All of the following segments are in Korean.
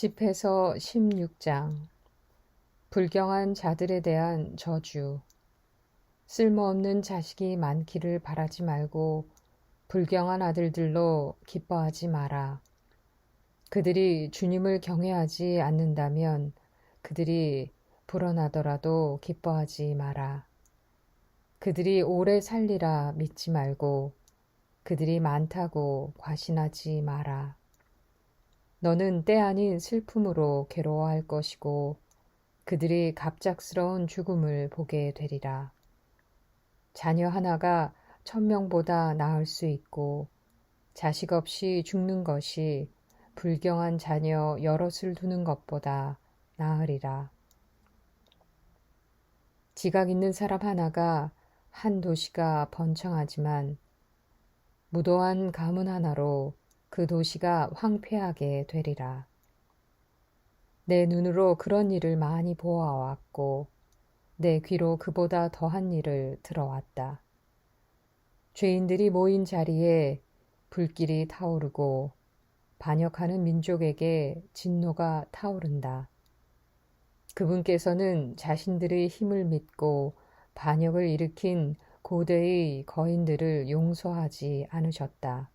집해서 16장. 불경한 자들에 대한 저주. 쓸모없는 자식이 많기를 바라지 말고 불경한 아들들로 기뻐하지 마라. 그들이 주님을 경외하지 않는다면 그들이 불어나더라도 기뻐하지 마라. 그들이 오래 살리라 믿지 말고 그들이 많다고 과신하지 마라. 너는 때 아닌 슬픔으로 괴로워할 것이고 그들이 갑작스러운 죽음을 보게 되리라. 자녀 하나가 1000명보다 나을 수 있고 자식 없이 죽는 것이 불경한 자녀 여럿을 두는 것보다 나으리라. 지각 있는 사람 하나가 한 도시가 번창하지만 무도한 가문 하나로 그 도시가 황폐하게 되리라. 내 눈으로 그런 일을 많이 보아왔고 내 귀로 그보다 더한 일을 들어왔다. 죄인들이 모인 자리에 불길이 타오르고 반역하는 민족에게 진노가 타오른다. 그분께서는 자신들의 힘을 믿고 반역을 일으킨 고대의 거인들을 용서하지 않으셨다.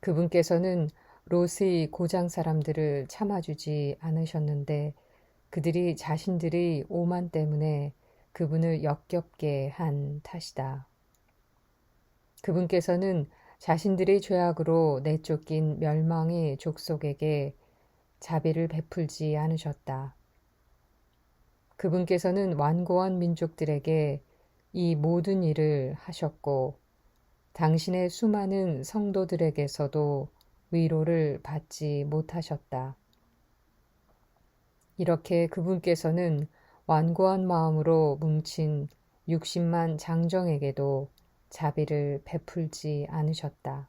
그분께서는 롯의 고장 사람들을 참아주지 않으셨는데 그들이 자신들의 오만 때문에 그분을 역겹게 한 탓이다. 그분께서는 자신들의 죄악으로 내쫓긴 멸망의 족속에게 자비를 베풀지 않으셨다. 그분께서는 완고한 민족들에게 이 모든 일을 하셨고 당신의 수많은 성도들에게서도 위로를 받지 못하셨다. 이렇게 그분께서는 완고한 마음으로 뭉친 60만 장정에게도 자비를 베풀지 않으셨다.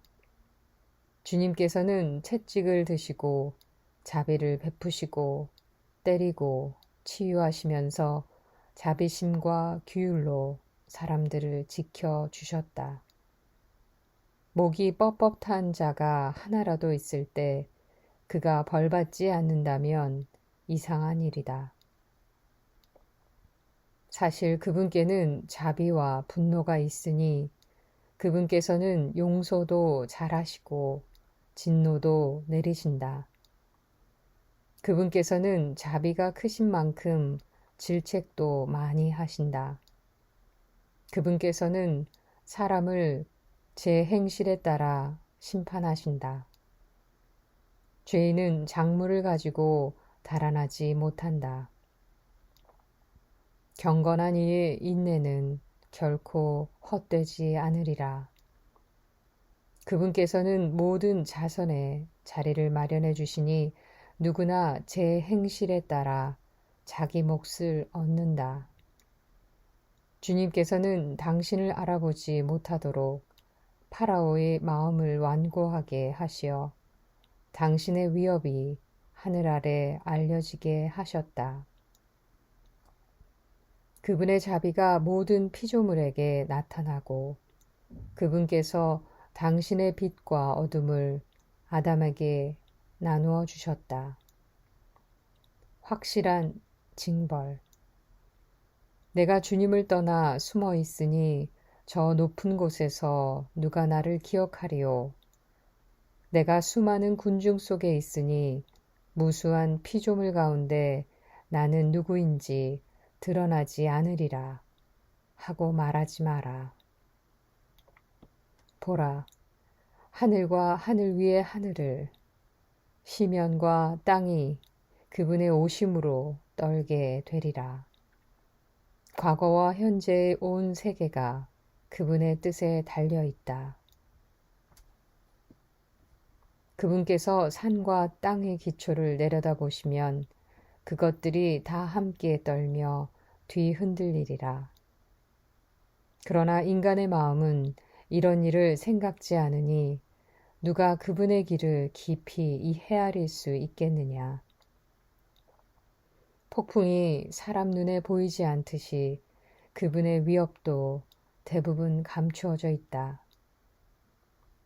주님께서는 채찍을 드시고 자비를 베푸시고 때리고 치유하시면서 자비심과 규율로 사람들을 지켜주셨다. 목이 뻣뻣 탄 자가 하나라도 있을 때 그가 벌받지 않는다면 이상한 일이다. 사실 그분께는 자비와 분노가 있으니 그분께서는 용서도 잘하시고 진노도 내리신다. 그분께서는 자비가 크신 만큼 질책도 많이 하신다. 그분께서는 사람을 제 행실에 따라 심판하신다. 죄인은 작물을 가지고 달아나지 못한다. 경건한 이의 인내는 결코 헛되지 않으리라. 그분께서는 모든 자선에 자리를 마련해 주시니 누구나 제 행실에 따라 자기 몫을 얻는다. 주님께서는 당신을 알아보지 못하도록 파라오의 마음을 완고하게 하시어 당신의 위협이 하늘 아래 알려지게 하셨다. 그분의 자비가 모든 피조물에게 나타나고 그분께서 당신의 빛과 어둠을 아담에게 나누어 주셨다. 확실한 징벌. 내가 주님을 떠나 숨어 있으니 저 높은 곳에서 누가 나를 기억하리요. 내가 수많은 군중 속에 있으니 무수한 피조물 가운데 나는 누구인지 드러나지 않으리라 하고 말하지 마라. 보라, 하늘과 하늘 위의 하늘을 시면과 땅이 그분의 오심으로 떨게 되리라. 과거와 현재의 온 세계가 그분의 뜻에 달려 있다. 그분께서 산과 땅의 기초를 내려다보시면 그것들이 다 함께 떨며 뒤흔들리리라. 그러나 인간의 마음은 이런 일을 생각지 않으니 누가 그분의 길을 깊이 헤아릴 수 있겠느냐. 폭풍이 사람 눈에 보이지 않듯이 그분의 위협도 대부분 감추어져 있다.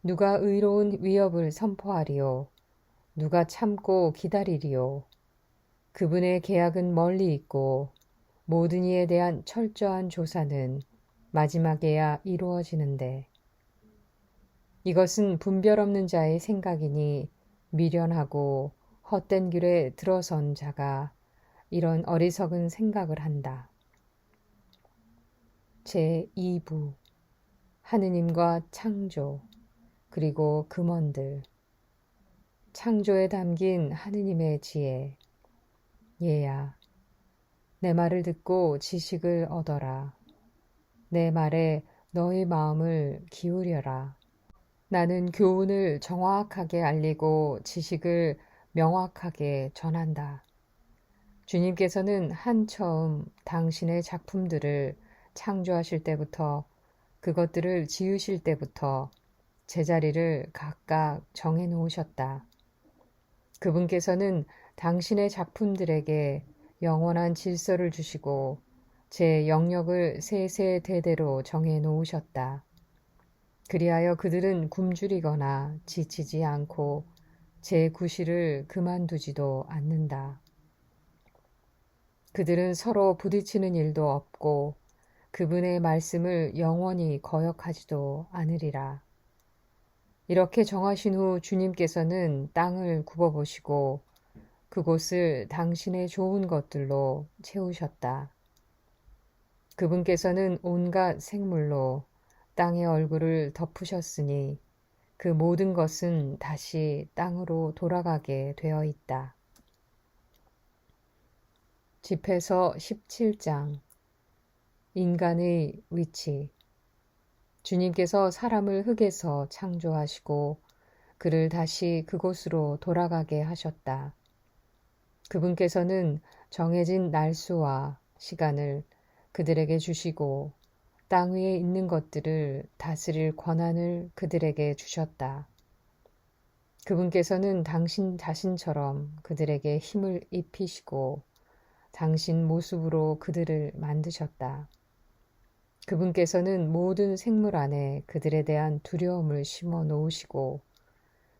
누가 의로운 위협을 선포하리요. 누가 참고 기다리리요. 그분의 계약은 멀리 있고 모든 이에 대한 철저한 조사는 마지막에야 이루어지는데 이것은 분별 없는 자의 생각이니 미련하고 헛된 길에 들어선 자가 이런 어리석은 생각을 한다. 제2부 하느님과 창조 그리고 금원들 창조에 담긴 하느님의 지혜 얘야 내 말을 듣고 지식을 얻어라. 내 말에 너의 마음을 기울여라. 나는 교훈을 정확하게 알리고 지식을 명확하게 전한다. 주님께서는 한처음 당신의 작품들을 창조하실 때부터 그것들을 지으실 때부터 제자리를 각각 정해 놓으셨다. 그분께서는 당신의 작품들에게 영원한 질서를 주시고 제 영역을 세세대대로 정해 놓으셨다. 그리하여 그들은 굶주리거나 지치지 않고 제 구실을 그만두지도 않는다. 그들은 서로 부딪히는 일도 없고 그분의 말씀을 영원히 거역하지도 않으리라. 이렇게 정하신 후 주님께서는 땅을 굽어보시고 그곳을 당신의 좋은 것들로 채우셨다. 그분께서는 온갖 생물로 땅의 얼굴을 덮으셨으니 그 모든 것은 다시 땅으로 돌아가게 되어 있다. 집회서 17장 인간의 위치 주님께서 사람을 흙에서 창조하시고 그를 다시 그곳으로 돌아가게 하셨다. 그분께서는 정해진 날수와 시간을 그들에게 주시고 땅 위에 있는 것들을 다스릴 권한을 그들에게 주셨다. 그분께서는 당신 자신처럼 그들에게 힘을 입히시고 당신 모습으로 그들을 만드셨다. 그분께서는 모든 생물 안에 그들에 대한 두려움을 심어 놓으시고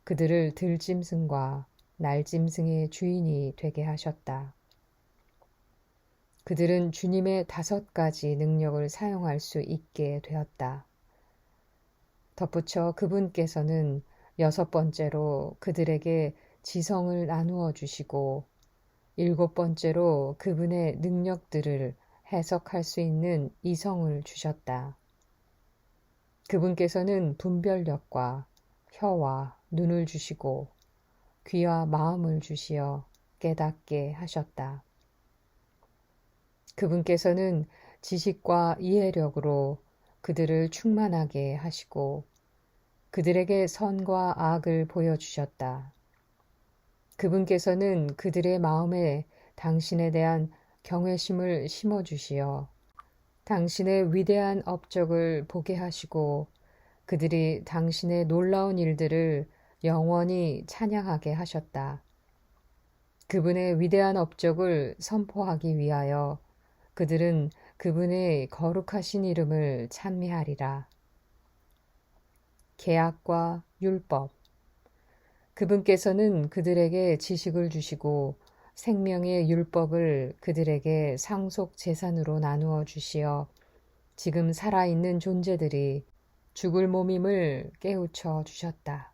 그들을 들짐승과 날짐승의 주인이 되게 하셨다. 그들은 주님의 5가지 능력을 사용할 수 있게 되었다. 덧붙여 그분께서는 6번째로 그들에게 지성을 나누어 주시고 7번째로 그분의 능력들을 해석할 수 있는 이성을 주셨다. 그분께서는 분별력과 혀와 눈을 주시고 귀와 마음을 주시어 깨닫게 하셨다. 그분께서는 지식과 이해력으로 그들을 충만하게 하시고 그들에게 선과 악을 보여주셨다. 그분께서는 그들의 마음에 당신에 대한 경외심을 심어주시어 당신의 위대한 업적을 보게 하시고 그들이 당신의 놀라운 일들을 영원히 찬양하게 하셨다. 그분의 위대한 업적을 선포하기 위하여 그들은 그분의 거룩하신 이름을 찬미하리라. 계약과 율법 그분께서는 그들에게 지식을 주시고 생명의 율법을 그들에게 상속 재산으로 나누어 주시어 지금 살아있는 존재들이 죽을 몸임을 깨우쳐 주셨다.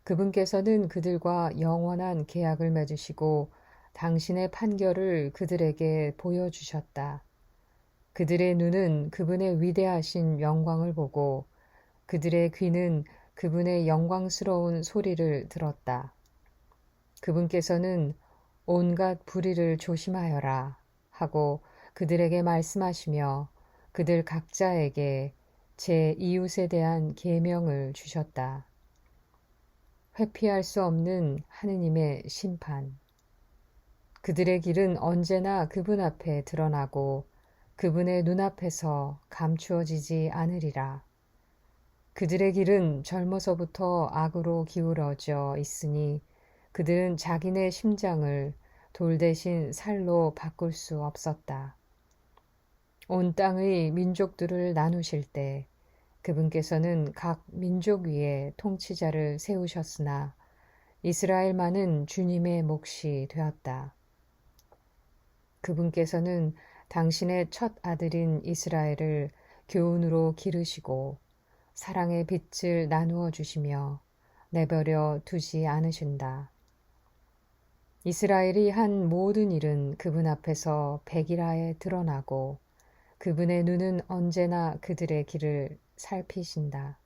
그분께서는 그들과 영원한 계약을 맺으시고 당신의 판결을 그들에게 보여주셨다. 그들의 눈은 그분의 위대하신 영광을 보고 그들의 귀는 그분의 영광스러운 소리를 들었다. 그분께서는 온갖 불의를 조심하여라 하고 그들에게 말씀하시며 그들 각자에게 제 이웃에 대한 계명을 주셨다. 회피할 수 없는 하느님의 심판. 그들의 길은 언제나 그분 앞에 드러나고 그분의 눈앞에서 감추어지지 않으리라. 그들의 길은 젊어서부터 악으로 기울어져 있으니 그들은 자기네 심장을 돌 대신 살로 바꿀 수 없었다. 온 땅의 민족들을 나누실 때 그분께서는 각 민족 위에 통치자를 세우셨으나 이스라엘만은 주님의 몫이 되었다. 그분께서는 당신의 첫 아들인 이스라엘을 교훈으로 기르시고 사랑의 빛을 나누어 주시며 내버려 두지 않으신다. 이스라엘이 한 모든 일은 그분 앞에서 백일하에 드러나고 그분의 눈은 언제나 그들의 길을 살피신다.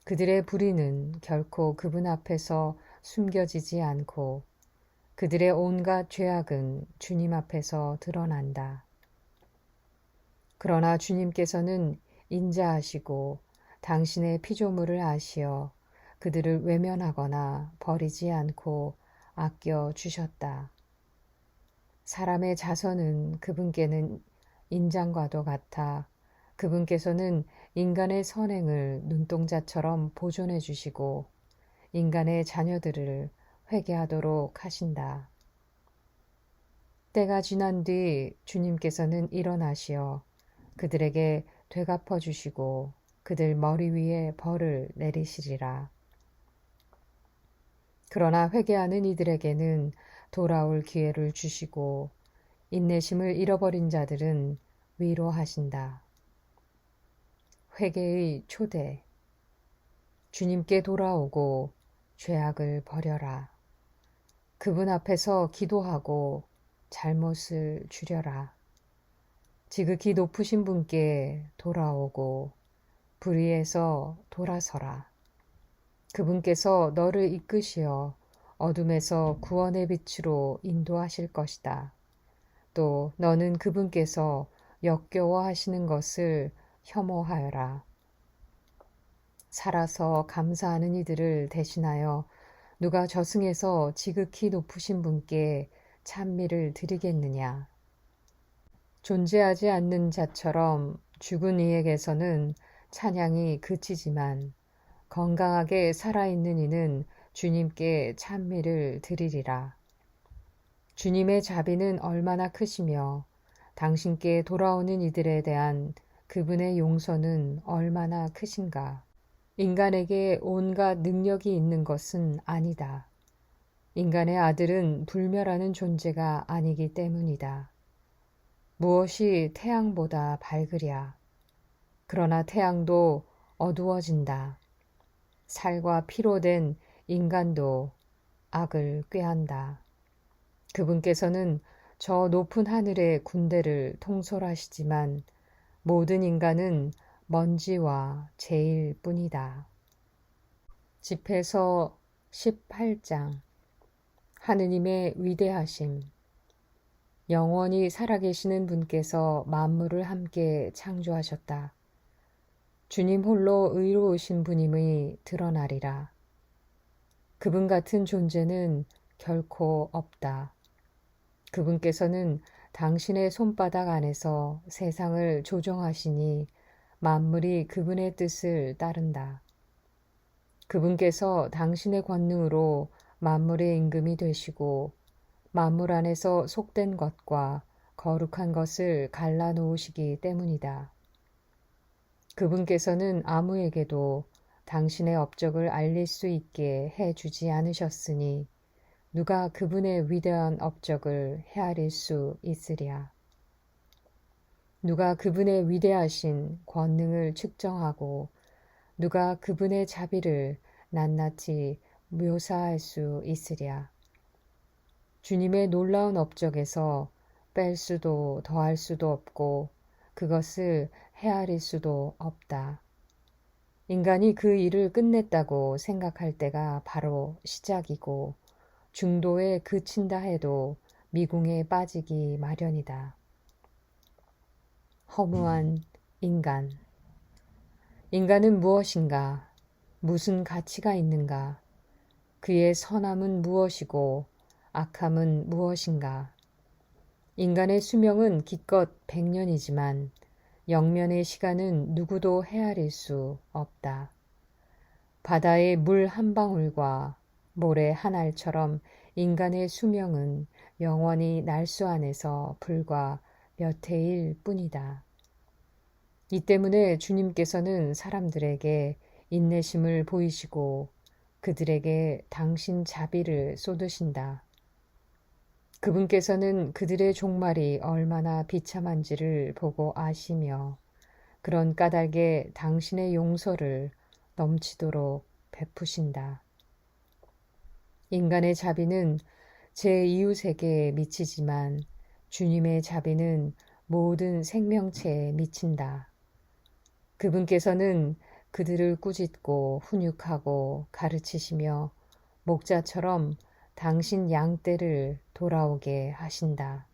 그들의 불의는 결코 그분 앞에서 숨겨지지 않고 그들의 온갖 죄악은 주님 앞에서 드러난다. 그러나 주님께서는 인자하시고 당신의 피조물을 아시어 그들을 외면하거나 버리지 않고 아껴 주셨다. 사람의 자손은 그분께는 인장과도 같아 그분께서는 인간의 선행을 눈동자처럼 보존해 주시고 인간의 자녀들을 회개하도록 하신다. 때가 지난 뒤 주님께서는 일어나시어 그들에게 되갚아 주시고 그들 머리 위에 벌을 내리시리라. 그러나 회개하는 이들에게는 돌아올 기회를 주시고 인내심을 잃어버린 자들은 위로하신다. 회개의 초대. 주님께 돌아오고 죄악을 버려라. 그분 앞에서 기도하고 잘못을 줄여라. 지극히 높으신 분께 돌아오고 불의에서 돌아서라. 그분께서 너를 이끄시어 어둠에서 구원의 빛으로 인도하실 것이다. 또 너는 그분께서 역겨워하시는 것을 혐오하여라. 살아서 감사하는 이들을 대신하여 누가 저승에서 지극히 높으신 분께 찬미를 드리겠느냐. 존재하지 않는 자처럼 죽은 이에게서는 찬양이 그치지만 건강하게 살아있는 이는 주님께 찬미를 드리리라. 주님의 자비는 얼마나 크시며 당신께 돌아오는 이들에 대한 그분의 용서는 얼마나 크신가. 인간에게 온갖 능력이 있는 것은 아니다. 인간의 아들은 불멸하는 존재가 아니기 때문이다. 무엇이 태양보다 밝으랴. 그러나 태양도 어두워진다. 살과 피로 된 인간도 악을 꾀한다. 그분께서는 저 높은 하늘의 군대를 통솔하시지만 모든 인간은 먼지와 재일 뿐이다. 집회서 18장. 하느님의 위대하심. 영원히 살아계시는 분께서 만물을 함께 창조하셨다. 주님 홀로 의로우신 분임이 드러나리라. 그분 같은 존재는 결코 없다. 그분께서는 당신의 손바닥 안에서 세상을 조정하시니 만물이 그분의 뜻을 따른다. 그분께서 당신의 권능으로 만물의 임금이 되시고 만물 안에서 속된 것과 거룩한 것을 갈라놓으시기 때문이다. 그분께서는 아무에게도 당신의 업적을 알릴 수 있게 해주지 않으셨으니 누가 그분의 위대한 업적을 헤아릴 수 있으랴. 누가 그분의 위대하신 권능을 측정하고 누가 그분의 자비를 낱낱이 묘사할 수 있으랴. 주님의 놀라운 업적에서 뺄 수도 더할 수도 없고 그것을 헤아릴 수도 없다. 인간이 그 일을 끝냈다고 생각할 때가 바로 시작이고 중도에 그친다 해도 미궁에 빠지기 마련이다. 허무한 인간. 인간은 무엇인가? 무슨 가치가 있는가? 그의 선함은 무엇이고 악함은 무엇인가? 인간의 수명은 기껏 100년이지만 영면의 시간은 누구도 헤아릴 수 없다. 바다의 물 한 방울과 모래 한 알처럼 인간의 수명은 영원히 날수 안에서 불과 몇 해일 뿐이다. 이 때문에 주님께서는 사람들에게 인내심을 보이시고 그들에게 당신 자비를 쏟으신다. 그분께서는 그들의 종말이 얼마나 비참한지를 보고 아시며 그런 까닭에 당신의 용서를 넘치도록 베푸신다. 인간의 자비는 제 이웃에게 미치지만 주님의 자비는 모든 생명체에 미친다. 그분께서는 그들을 꾸짖고 훈육하고 가르치시며 목자처럼 당신 양떼를 돌아오게 하신다.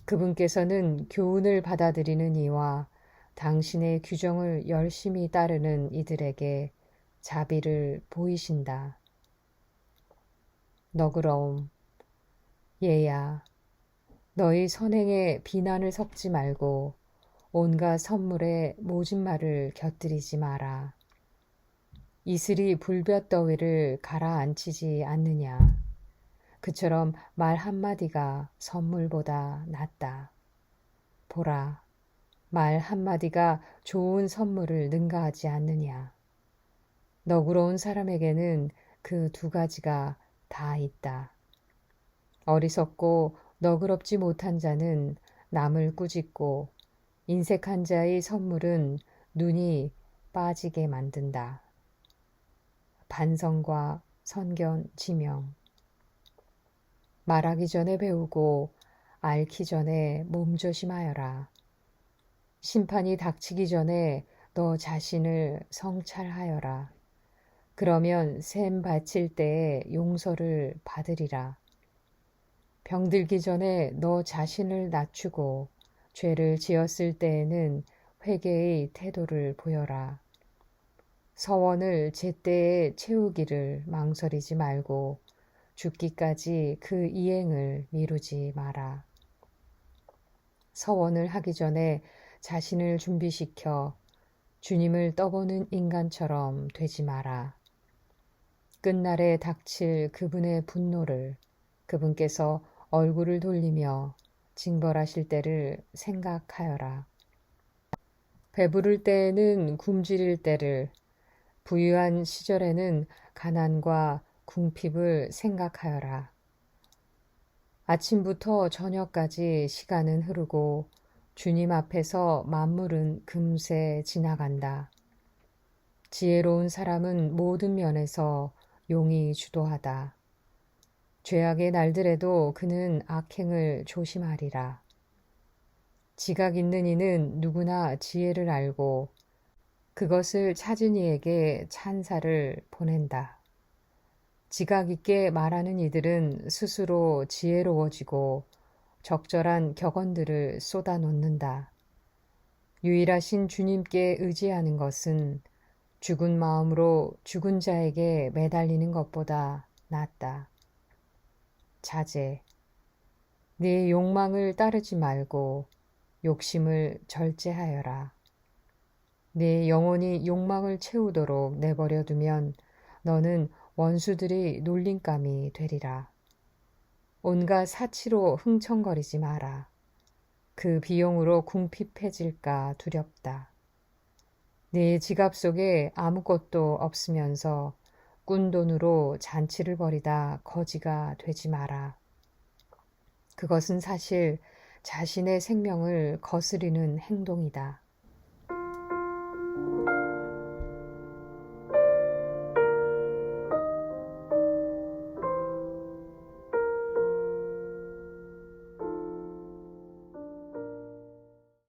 그분께서는 교훈을 받아들이는 이와 당신의 규정을 열심히 따르는 이들에게 자비를 보이신다. 너그러움. 얘야, 너희 선행에 비난을 섞지 말고 온갖 선물에 모진말을 곁들이지 마라. 이슬이 불볕더위를 가라앉히지 않느냐. 그처럼 말 한마디가 선물보다 낫다. 보라, 말 한마디가 좋은 선물을 능가하지 않느냐. 너그러운 사람에게는 그 두 가지가 다 있다. 어리석고 너그럽지 못한 자는 남을 꾸짖고 인색한 자의 선물은 눈이 빠지게 만든다. 반성과 선견 지명. 말하기 전에 배우고 앓기 전에 몸조심하여라. 심판이 닥치기 전에 너 자신을 성찰하여라. 그러면 샘 바칠 때에 용서를 받으리라. 병들기 전에 너 자신을 낮추고 죄를 지었을 때에는 회개의 태도를 보여라. 서원을 제때에 채우기를 망설이지 말고 죽기까지 그 이행을 미루지 마라. 서원을 하기 전에 자신을 준비시켜 주님을 떠보는 인간처럼 되지 마라. 끝날에 닥칠 그분의 분노를 그분께서 얼굴을 돌리며 징벌하실 때를 생각하여라. 배부를 때에는 굶주릴 때를, 부유한 시절에는 가난과 궁핍을 생각하여라. 아침부터 저녁까지 시간은 흐르고 주님 앞에서 만물은 금세 지나간다. 지혜로운 사람은 모든 면에서 용이 주도하다. 죄악의 날들에도 그는 악행을 조심하리라. 지각 있는 이는 누구나 지혜를 알고 그것을 찾은 이에게 찬사를 보낸다. 지각 있게 말하는 이들은 스스로 지혜로워지고 적절한 격언들을 쏟아놓는다. 유일하신 주님께 의지하는 것은 죽은 마음으로 죽은 자에게 매달리는 것보다 낫다. 자제. 네 욕망을 따르지 말고 욕심을 절제하여라. 네 영혼이 욕망을 채우도록 내버려 두면 너는 원수들이 놀림감이 되리라. 온갖 사치로 흥청거리지 마라. 그 비용으로 궁핍해질까 두렵다. 네 지갑 속에 아무것도 없으면서 꾼돈으로 잔치를 벌이다 거지가 되지 마라. 그것은 사실 자신의 생명을 거스리는 행동이다.